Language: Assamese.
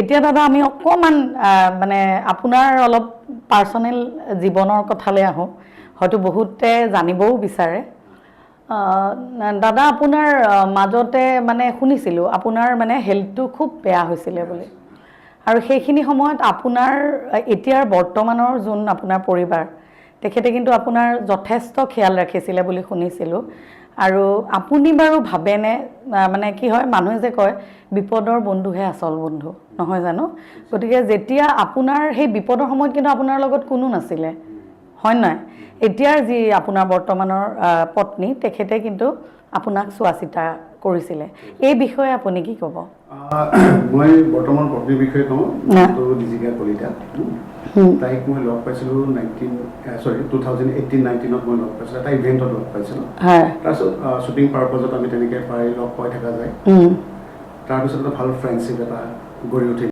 এতিয়া দাদা আমি অকণমান মানে আপোনাৰ অলপ পাৰ্চনেল জীৱনৰ কথালৈ আহোঁ হয়তো বহুতে জানিবও বিচাৰে দাদা আপোনাৰ মাজতে মানে শুনিছিলোঁ আপোনাৰ মানে হেল্থটো খুব বেয়া হৈছিলে বুলি আৰু সেইখিনি সময়ত আপোনাৰ এতিয়াৰ বৰ্তমানৰ যোন আপোনাৰ পৰিবাৰ তেখেতে কিন্তু আপোনাৰ যথেষ্ট খেয়াল ৰাখিছিলে বুলি শুনিছিলোঁ আৰু আপুনি বাৰু ভাবেনে মানে কি হয় মানুহে যে কয় বিপদৰ বন্ধুহে আচল বন্ধু নহয় জানো গতিকে যেতিয়া আপোনাৰ সেই বিপদৰ সময়ত কিন্তু আপোনাৰ লগত কোনো নাছিলে হয় নাই এতিয়াৰ যি আপোনাৰ বৰ্তমানৰ পত্নী তেখেতে কিন্তু আপোনাক চোৱা চিতা কৰিছিলে এই বিষয়ে আপুনি কি ক'ব মই বৰ্তমান পত্নীৰ বিষয়ে কওঁ তো নিজিকা কলিতা তাইক মই লগ পাইছিলোঁ 2018-19ত মই লগ পাইছিলোঁ এটা ইভেণ্টত লগ পাইছিলোঁ তাৰপিছত শ্বুটিং পাৰপজত আমি তেনেকৈ প্ৰায় লগ পাই থকা যায় তাৰপিছত এটা ভাল ফ্ৰেণ্ডশ্বিপ এটা গঢ়ি উঠিল